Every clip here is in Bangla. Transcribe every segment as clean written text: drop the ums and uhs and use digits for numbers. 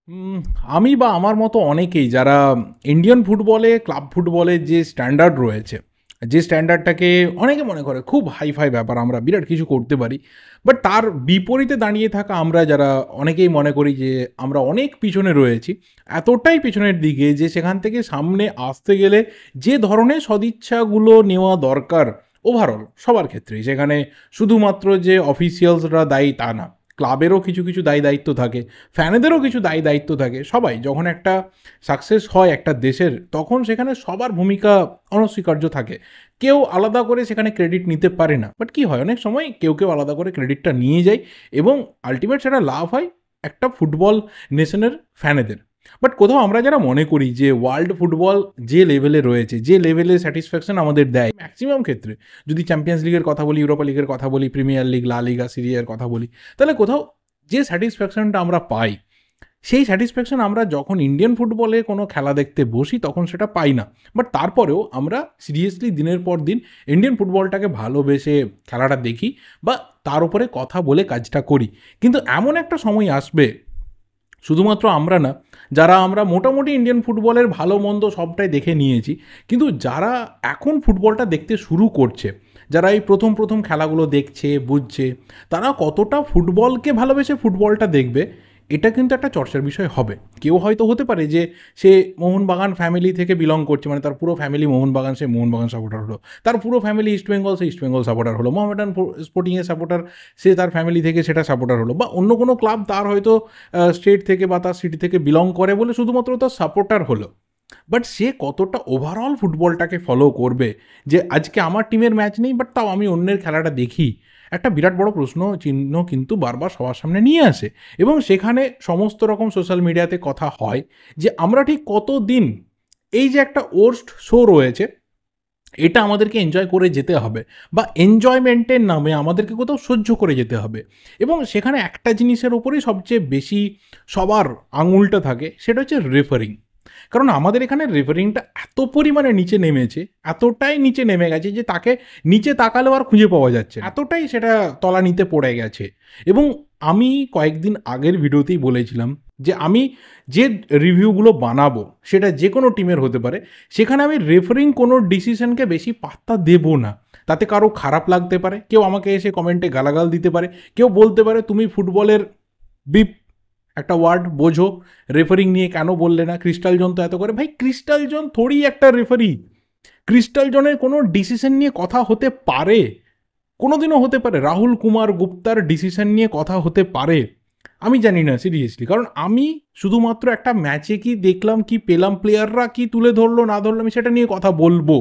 উম আমি বা আমার মতো অনেকেই যারা ইন্ডিয়ান ফুটবলে, ক্লাব ফুটবলের যে স্ট্যান্ডার্ড রয়েছে, যে স্ট্যান্ডার্ডটাকে অনেকে মনে করে খুব হাই-ফাই ব্যাপার, আমরা বিরাট কিছু করতে পারি। বাট তার বিপরীতে দাঁড়িয়ে থাকা আমরা যারা অনেকেই মনে করি যে আমরা অনেক পিছনে রয়েছি। এতটাই পিছনের দিকে যে সেখান থেকে সামনে আসতে গেলে যে ধরনের সদিচ্ছাগুলো নেওয়া দরকার ওভারঅল সবার ক্ষেত্রেই, সেখানে শুধুমাত্র যে অফিসিয়ালসরা দায়ী তা না। ক্লাবেরও কিছু দায়ী-দায়িত্ব থাকে। ফ্যানেদেরও কিছু দায়ী-দায়িত্ব থাকে। সবাই যখন একটা সাকসেস হয় একটা দেশের, তখন সেখানে সবার ভূমিকা অনস্বীকার্য থাকে। কেউ আলাদা করে সেখানে ক্রেডিট নিতে পারে না। বাট কি হয়, অনেক সময় কেউ আলাদা করে ক্রেডিটটা নিয়ে যায় এবং আল্টিমেট সেটা লাভ হয় একটা ফুটবল নেশনের ফ্যানেদের। বাট কোথাও আমরা যারা মনে করি যে ওয়ার্ল্ড ফুটবল যে লেভেলে রয়েছে, যে লেভেলে স্যাটিসফ্যাকশন আমাদের দেয় ম্যাক্সিমাম ক্ষেত্রে, যদি চ্যাম্পিয়ন্স লিগের কথা বলি, ইউরোপা লিগের কথা বলি, প্রিমিয়ার লিগ, লা লিগা, সিরিয়ার কথা বলি, তাহলে কোথাও যে স্যাটিসফ্যাকশনটা আমরা পাই, সেই স্যাটিসফ্যাকশন আমরা যখন ইন্ডিয়ান ফুটবলে কোনো খেলা দেখতে বসি তখন সেটা পাই না। বাট তারপরেও আমরা সিরিয়াসলি দিনের পর দিন ইন্ডিয়ান ফুটবলটাকে ভালোবেসে খেলাটা দেখি বা তার উপরে কথা বলে কাজটা করি। কিন্তু এমন একটা সময় আসবে, শুধুমাত্র আমরা না, যারা আমরা মোটামুটি ইন্ডিয়ান ফুটবলের ভালো মন্দ সবটাই দেখে নিয়েছি, কিন্তু যারা এখন ফুটবলটা দেখতে শুরু করছে, যারা এই প্রথম খেলাগুলো দেখছে, বুঝছে, তারা কতটা ফুটবলকে ভালোবেসে ফুটবলটা দেখবে, এটা কিন্তু একটা চর্চার বিষয় হবে। কেউ হয়তো হতে পারে যে সে মোহনবাগান ফ্যামিলি থেকে বিলং করছে, মানে তার পুরো ফ্যামিলি মোহনবাগান, সে মোহনবাগান সাপোর্টার হলো। তার পুরো ফ্যামিলি ইস্টবেঙ্গল, সে ইস্টবেঙ্গল সাপোর্টার হলো। মোহামেডান স্পোর্টিংয়ের সাপোর্টার, সে তার ফ্যামিলি থেকে সেটা সাপোর্টার হলো। বা অন্য কোনো ক্লাব তার হয়তো স্টেট থেকে বা তার সিটি থেকে বিলং করে বলে শুধুমাত্র তার সাপোর্টার হলো। বাট সে কতটা ওভারঅল ফুটবলটাকে ফলো করবে, যে আজকে আমার টিমের ম্যাচ নেই বাট তাও আমি অন্যের খেলাটা দেখি, একটা বিরাট বড় প্রশ্ন চিহ্ন কিন্তু বারবার সবার সামনে নিয়ে আসে। এবং সেখানে সমস্ত রকম সোশ্যাল মিডিয়াতে কথা হয় যে আমরা ঠিক কতদিন এই যে একটা ওর্স্ট শো রয়েছে, এটা আমাদেরকে এনজয় করে যেতে হবে, বা এনজয়মেন্টের নামে আমাদেরকে কোথাও সহ্য করে যেতে হবে। এবং সেখানে একটা জিনিসের ওপরেই সবচেয়ে বেশি সবার আঙুলটা থাকে, সেটা হচ্ছে রেফারিং। কারণ আমাদের এখানে রেফারিংটা এত পরিমাণে নিচে নেমেছে, এতটাই নিচে নেমে গেছে যে তাকে নিচে তাকালেও আর খুঁজে পাওয়া যাচ্ছে না। এতটাই সেটা তলানিতে পড়ে গেছে। এবং আমি কয়েকদিন আগের ভিডিওতেই বলেছিলাম যে আমি যে রিভিউগুলো বানাবো সেটা যে কোনো টিমের হতে পারে, সেখানে আমি রেফারিং কোনো ডিসিশনকে বেশি পাত্তা দেব না। তাতে কারো খারাপ লাগতে পারে, কেউ আমাকে এসে কমেন্টে গালাগাল দিতে পারে, কেউ বলতে পারে তুমি ফুটবলের বিপ একটা ওয়ার্ড বোঝো, রেফারিং নিয়ে কেন বললে না, ক্রিস্টাল জন তো এত করে। ভাই ক্রিস্টাল জন থোড়ি একটা রেফারি, ক্রিস্টাল জনের কোনো ডিসিশন নিয়ে কথা হতে পারে, কোনোদিনও হতে পারে রাহুল কুমার গুপ্তার ডিসিশন নিয়ে কথা হতে পারে? আমি জানি না সিরিয়াসলি, কারণ আমি শুধুমাত্র একটা ম্যাচে কি দেখলাম, কি পেলাম, প্লেয়াররা কি তুলে ধরলো না ধরলো, আমি সেটা নিয়ে কথা বলবো।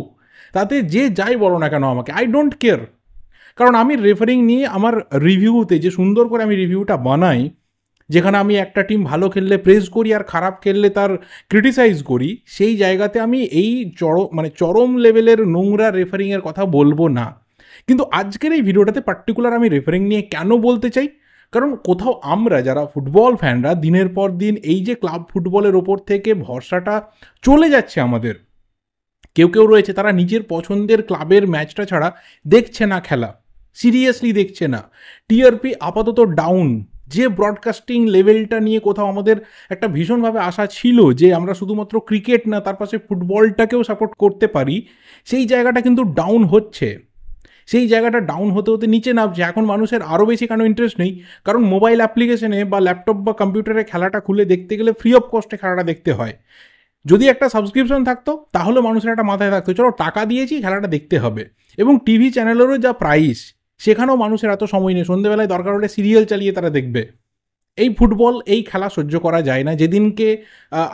তাতে যে যাই বলো না কেন আমাকে, আই ডোন্ট কেয়ার। কারণ আমি রেফারিং নিয়ে আমার রিভিউতে যে সুন্দর করে আমি রিভিউটা বানাই, যেখানে আমি একটা টিম ভালো খেললে প্রেজ করি আর খারাপ খেললে তার ক্রিটিসাইজ করি, সেই জায়গাতে আমি এই চরম লেভেলের নোংরা রেফারিংয়ের কথা বলবো না। কিন্তু আজকের এই ভিডিওটাতে পার্টিকুলার আমি রেফারিং নিয়ে কেন বলতে চাই, কারণ কোথাও আমরা যারা ফুটবল ফ্যানরা দিনের পর দিন এই যে ক্লাব ফুটবলের ওপর থেকে ভরসাটা চলে যাচ্ছে আমাদের, কেউ রয়েছে তারা নিজের পছন্দের ক্লাবের ম্যাচটা ছাড়া দেখছে না খেলা, সিরিয়াসলি দেখছে না। টিআরপি আপাতত ডাউন। যে ব্রডকাস্টিং লেভেলটা নিয়ে কোথাও আমাদের একটা ভীষণভাবে আশা ছিল যে আমরা শুধুমাত্র ক্রিকেট না, তার পাশে ফুটবলটাকেও সাপোর্ট করতে পারি, সেই জায়গাটা কিন্তু ডাউন হচ্ছে। সেই জায়গাটা ডাউন হতে হতে নিচে নামছে। এখন মানুষের আরও বেশি কেন ইন্টারেস্ট নেই, কারণ মোবাইল অ্যাপ্লিকেশনে বা ল্যাপটপ বা কম্পিউটারে খেলাটা খুলে দেখতে গেলে ফ্রি অফ কস্টে খেলাটা দেখতে হয়। যদি একটা সাবস্ক্রিপশন থাকতো তাহলে মানুষের একটা মাথায় থাকতো চলো টাকা দিয়েছি খেলাটা দেখতে হবে। এবং টিভি চ্যানেলেরও যা প্রাইস, সেখানেও মানুষের এত সময় নেই, সন্ধ্যেবেলায় দরকার হলে সিরিয়াল চালিয়ে তারা দেখবে। এই ফুটবল, এই খেলা সহ্য করা যায় না। যেদিনকে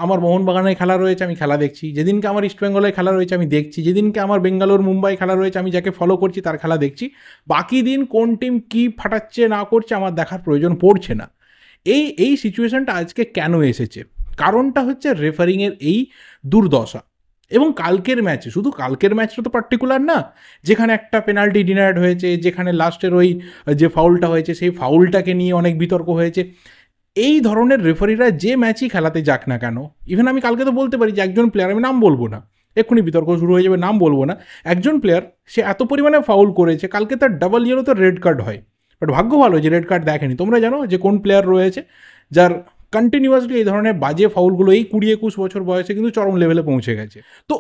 আমার মোহনবাগানের খেলা রয়েছে আমি খেলা দেখছি, যেদিনকে আমার ইস্টবেঙ্গলের খেলা রয়েছে আমি দেখছি, যেদিনকে আমার বেঙ্গালোর মুম্বাই খেলা রয়েছে আমি যাকে ফলো করছি তার খেলা দেখছি। বাকি দিন কোন টিম কী ফাটাচ্ছে না করছে আমার দেখার প্রয়োজন পড়ছে না। এই সিচুয়েশনটা আজকে কেন এসেছে, কারণটা হচ্ছে রেফারিংয়ের এই দুর্দশা। এবং কালকের ম্যাচে, শুধু কালকের ম্যাচটা তো পার্টিকুলার না, যেখানে একটা পেনাল্টি ডিনার্ড হয়েছে, যেখানে লাস্টের ওই যে ফাউলটা হয়েছে সেই ফাউলটাকে নিয়ে অনেক বিতর্ক হয়েছে। এই ধরনের রেফারিরা যে ম্যাচই খেলাতে যাক না কেন, ইভেন আমি কালকে তো বলতে পারি যে একজন প্লেয়ার, আমি নাম বলবো না, এক্ষুনি বিতর্ক শুরু হয়ে যাবে, নাম বলবো না, একজন প্লেয়ার সে এত পরিমাণে ফাউল করেছে, কালকে তার ডাবল ইয়েলো তো রেড কার্ড হয়। বাট ভাগ্য ভালো যে রেড কার্ড দেখেনি। তোমরা জানো যে কোন প্লেয়ার রয়েছে যার কন্টিনিউয়াসলি এই ধরনের বাজে ফাউলগুলো এই 20-21 বছর বয়সে কিন্তু চরম লেভেলে পৌঁছে গেছে। তো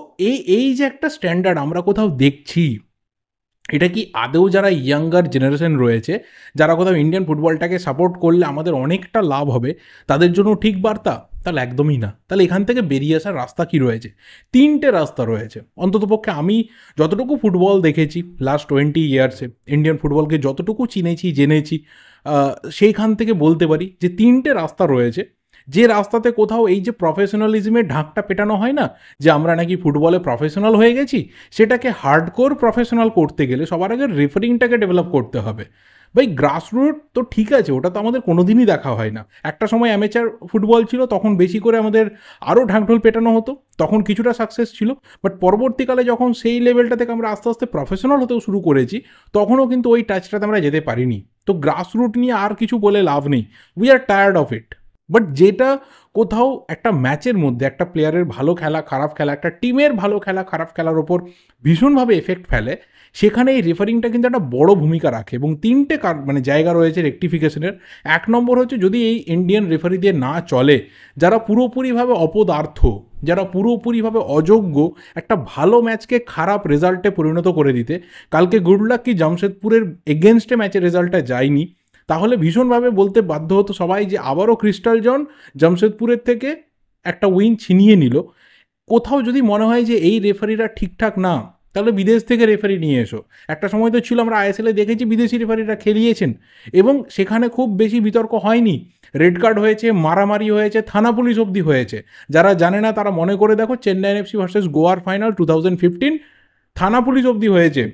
এই যে একটা স্ট্যান্ডার্ড আমরা কোথাও দেখছি, এটা কি আদৌ যারা ইয়াঙ্গার জেনারেশন রয়েছে, যারা কোথাও ইন্ডিয়ান ফুটবলটাকে সাপোর্ট করলে আমাদের অনেকটা লাভ হবে, তাদের জন্য ঠিক বার্তা? তাহলে একদমই না। তাহলে এখান থেকে বেরিয়ে আসার রাস্তা কি রয়েছে? 3টে রাস্তা রয়েছে। অন্ততপক্ষে আমি যতটুকু ফুটবল দেখেছি লাস্ট 20 ইয়ার্সে, ইন্ডিয়ান ফুটবলকে যতটুকু চিনেছি জেনেছি, সেইখান থেকে বলতে পারি যে 3টে রাস্তা রয়েছে, যে রাস্তাতে কোথাও এই যে প্রফেশনালিজমের ঢাকটা পেটানো হয় না, যে আমরা নাকি ফুটবলে প্রফেশনাল হয়ে গেছি, সেটাকে হার্ডকোর প্রফেশনাল করতে গেলে সবার আগে রেফারিংটাকে ডেভেলপ করতে হবে। ভাই গ্রাসরুট তো ঠিক আছে, ওটা তো আমাদের কোনোদিনই দেখা হয় না। একটা সময় অ্যামেচার ফুটবল ছিল, তখন বেশি করে আমাদের আরও ঢাকঢোল পেটানো হতো, তখন কিছুটা সাকসেস ছিল। বাট পরবর্তীকালে যখন সেই লেভেলটা থেকে আমরা আস্তে আস্তে প্রফেশনাল হতেও শুরু করেছি, তখনও কিন্তু ওই টাচটাতে আমরা যেতে পারিনি। তো গ্রাসরুট নিয়ে আর কিছু বলে লাভ নেই, we are tired of it. But যেটা কোথাও একটা ম্যাচের মধ্যে একটা প্লেয়ারের ভালো খেলা খারাপ খেলা, একটা টিমের ভালো খেলা খারাপ খেলার ওপর ভীষণভাবে এফেক্ট ফেলে, সেখানে এই রেফারিংটা কিন্তু একটা বড় ভূমিকা রাখে। এবং 3টে মানে জায়গা রয়েছে রেকটিফিকেশনের। 1 নম্বর হচ্ছে, যদি এই ইন্ডিয়ান রেফারি দিয়ে না চলে, যারা পুরোপুরিভাবে অপদার্থ, যারা পুরোপুরিভাবে অযোগ্য একটা ভালো ম্যাচকে খারাপ রেজাল্টে পরিণত করে দিতে। কালকে গুড লাক কি জামশেদপুরের এগেনস্টে ম্যাচের রেজাল্টটা যায়নি, তাহলে ভীষণভাবে বলতে বাধ্য হতো সবাই যে আবারও ক্রিস্টাল জন জামশেদপুরের থেকে একটা উইন ছিনিয়ে নিল। কোথাও যদি মনে হয় যে এই রেফারিরা ঠিকঠাক না, তাহলে বিদেশ থেকে রেফারি নিয়ে এসো। একটা সময় তো ছিল, আমরা আইএসএলে দেখেছি বিদেশি রেফারিরা খেলিয়েছেন এবং সেখানে খুব বেশি বিতর্ক হয়নি। রেড কার্ড হয়েছে, মারামারি হয়েছে, থানা পুলিশ অবধি হয়েছে। যারা জানে না তারা মনে করে দেখো, চেন্নাই এফসি ভার্সেস গোয়ার ফাইনাল 2015, থানা পুলিশ অবধি হয়েছে।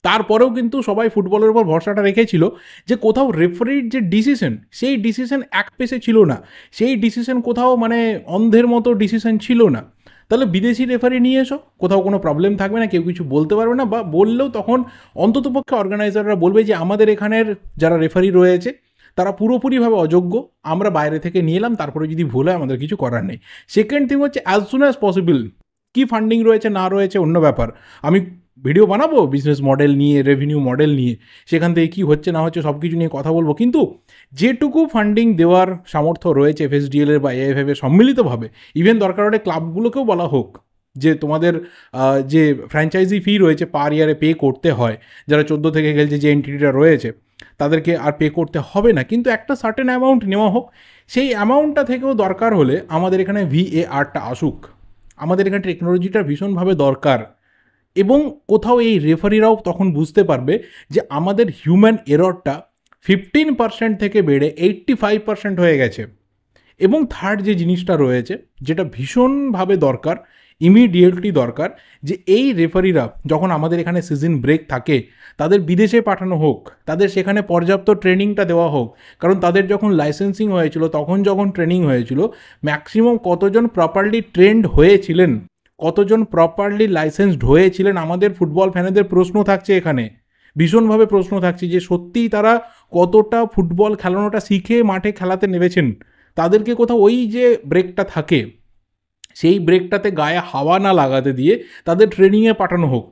তারপরেও কিন্তু সবাই ফুটবলের উপর ভরসাটা রেখেছিল যে কোথাও রেফারির যে ডিসিশন, সেই ডিসিশন এক পেসে ছিল না, সেই ডিসিশন কোথাও মানে অন্ধের মতো ডিসিশন ছিল না। তাহলে বিদেশি রেফারি নিয়ে এসো, কোথাও কোনো প্রবলেম থাকবে না, কেউ কিছু বলতে পারবে না, বা বললেও তখন অন্ততপক্ষে অর্গানাইজাররা বলবে যে আমাদের এখানের যারা রেফারি রয়েছে তারা পুরোপুরিভাবে অযোগ্য, আমরা বাইরে থেকে নিয়ে এলাম, তারপরে যদি ভুল হয় আমাদের কিছু করার নেই। সেকেন্ড থিং হচ্ছে, অ্যাজ সুন অ্যাজ পসিবল, কি ফান্ডিং রয়েছে না রয়েছে অন্য ব্যাপার, আমি ভিডিও বানাবো বিজনেস মডেল নিয়ে, রেভিনিউ মডেল নিয়ে, সেখান থেকে কী হচ্ছে না হচ্ছে সব কিছু নিয়ে কথা বলবো। কিন্তু যেটুকু ফান্ডিং দেওয়ার সামর্থ্য রয়েছে এফএসডিএল এর বা এএফএফ এর সম্মিলিতভাবে, ইভেন দরকার হলে ক্লাবগুলোকেও বলা হোক যে তোমাদের যে ফ্র্যাঞ্চাইজি ফি রয়েছে পার ইয়ারে পে করতে হয়, যারা 14 থেকে খেলছে যে এন্টিটিটা রয়েছে তাদেরকে আর পে করতে হবে না, কিন্তু একটা সার্টেন অ্যামাউন্ট নেওয়া হোক। সেই অ্যামাউন্টটা থেকেও দরকার হলে আমাদের এখানে ভিএআরটা আসুক, আমাদের এখানে টেকনোলজিটা ভীষণভাবে দরকার। এবং কোথাও এই রেফারিরাও তখন বুঝতে পারবে যে আমাদের হিউম্যান এররটা 15% থেকে বেড়ে 85% হয়ে গেছে। এবং থার্ড যে জিনিসটা রয়েছে, যেটা ভীষণভাবে দরকার, ইমিডিয়েটলি দরকার, যে এই রেফারিরা যখন আমাদের এখানে সিজন ব্রেক থাকে, তাদের বিদেশে পাঠানো হোক, তাদের সেখানে পর্যাপ্ত ট্রেনিংটা দেওয়া হোক। কারণ তাদের যখন লাইসেন্সিং হয়েছিল, তখন যখন ট্রেনিং হয়েছিল, ম্যাক্সিমাম কতজন প্রপারলি ট্রেন্ড হয়েছিলেন, কতজন প্রপারলি লাইসেন্সড হয়েছিলেন, আমাদের ফুটবল ফ্যানেদের প্রশ্ন থাকছে এখানে, ভীষণভাবে প্রশ্ন থাকছে যে সত্যিই তারা কতটা ফুটবল খেলানোটা শিখে মাঠে খেলাতে নেমেছেন। তাদেরকে কোথাও ওই যে ব্রেকটা থাকে, সেই ব্রেকটাতে গায়ে হাওয়া না লাগাতে দিয়ে তাদের ট্রেনিংয়ে পাঠানো হোক।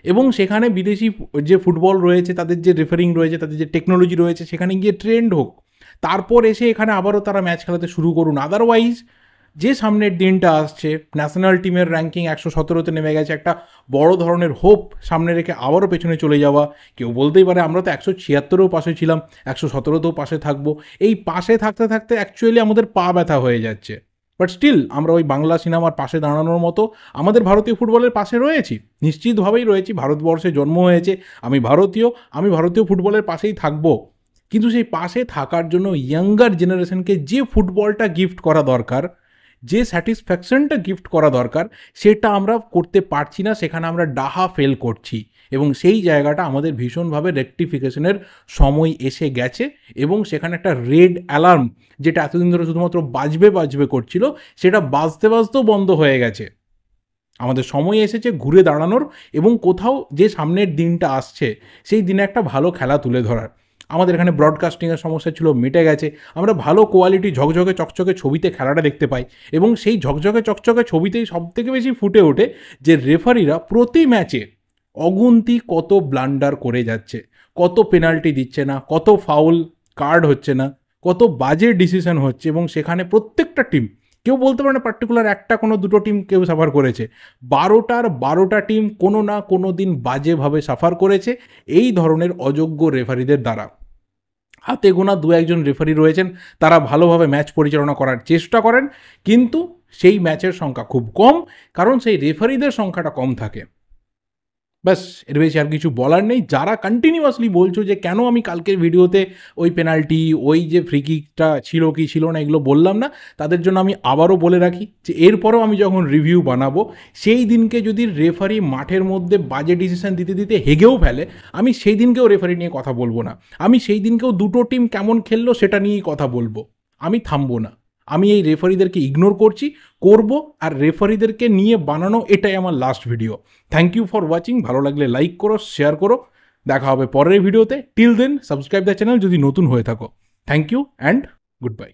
এবং সেখানে বিদেশি যে ফুটবল রয়েছে, তাদের যে রেফারিং রয়েছে, তাদের যে টেকনোলজি রয়েছে, সেখানে গিয়ে ট্রেন্ড হোক, তারপর এসে এখানে আবারও তারা ম্যাচ খেলাতে শুরু করুন। আদারওয়াইজ যে সামনের দিনটা আসছে, ন্যাশনাল টিমের র্যাঙ্কিং 117তে নেমে গেছে, একটা বড় ধরনের হোপ সামনে রেখে আবারও পেছনে চলে যাওয়া। কেউ বলতেই পারে আমরা তো 176ও পাশে ছিলাম, 117তেও পাশে থাকবো। এই পাশে থাকতে থাকতে অ্যাকচুয়ালি আমাদের পা ব্যথা হয়ে যাচ্ছে। বাট স্টিল আমরা ওই বাংলা সিনেমার পাশে দাঁড়ানোর মতো আমাদের ভারতীয় ফুটবলের পাশে রয়েছি, নিশ্চিতভাবেই রয়েছি। ভারতবর্ষে জন্ম হয়েছে, আমি ভারতীয় ফুটবলের পাশেই থাকবো। কিন্তু সেই পাশে থাকার জন্য ইয়াঙ্গার জেনারেশনকে যে ফুটবলটা গিফট করা দরকার, যে স্যাটিসফ্যাকশনটা গিফট করা দরকার, সেটা আমরা করতে পারছি না। সেখানে আমরা ডাহা ফেল করছি এবং সেই জায়গাটা আমাদের ভীষণভাবে রেকটিফিকেশনের সময় এসে গেছে। এবং সেখানে একটা রেড অ্যালার্ম, যেটা এতদিন ধরে শুধুমাত্র বাজবে করছিল, সেটা বাজতেও বন্ধ হয়ে গেছে। আমাদের সময় এসেছে ঘুরে দাঁড়ানোর এবং কোথাও যে সামনের দিনটা আসছে, সেই দিনে একটা ভালো খেলা তুলে ধরার। আমাদের এখানে ব্রডকাস্টিংয়ের সমস্যা ছিল, মিটে গেছে। আমরা ভালো কোয়ালিটি ঝকঝকে চকচকে ছবিতে খেলাটা দেখতে পাই এবং সেই ঝকঝকে চকচকে ছবিতেই সবথেকে বেশি ফুটে ওঠে যে রেফারিরা প্রতি ম্যাচে অগুন্তি কত ব্লান্ডার করে যাচ্ছে, কত পেনাল্টি দিচ্ছে না, কত ফাউল কার্ড হচ্ছে না, কত বাজে ডিসিশন হচ্ছে, এবং সেখানে প্রত্যেকটা টিম, কেউ বলতে পারে না পার্টিকুলার একটা কোনো দুটো টিম কেউ সাফার করেছে, 12টা টিম কোনো না কোনো দিন বাজেভাবে সাফার করেছে এই ধরনের অযোগ্য রেফারিদের দ্বারা। হাতে গোনা দু একজন রেফারি রয়েছেন, তারা ভালোভাবে ম্যাচ পরিচালনা করার চেষ্টা করেন, কিন্তু সেই ম্যাচের সংখ্যা খুব কম, কারণ সেই রেফারিদের সংখ্যাটা কম থাকে। ব্যাস, এর বেশি আর কিছু বলার নেই। যারা কন্টিনিউয়াসলি বলছো যে কেন আমি কালকের ভিডিওতে ওই পেনাল্টি, ওই যে ফ্রি কিকটা ছিল কি ছিল না এগুলো বললাম না, তাদের জন্য আমি আবারও বলে রাখি যে এরপরেও আমি যখন রিভিউ বানাবো, সেই দিনকে যদি রেফারি মাঠের মধ্যে বাজে ডিসিশন দিতে দিতে হেগেও ফেলে, আমি সেই দিনকেও রেফারি নিয়ে কথা বলবো না। আমি সেই দিনকেও দুটো টিম কেমন খেললো সেটা নিয়েই কথা বলবো, আমি থামবো না। আমি এই রেফারিদেরকে ইগনোর করব, আর রেফারিদেরকে নিয়ে বানানো এটাই আমার last video. Thank you for watching. ভালো লাগলে লাইক করো, শেয়ার করো। দেখা হবে পরের ভিডিওতে। Till then subscribe the channel যদি নতুন হয়ে থাকো। Thank you and good by.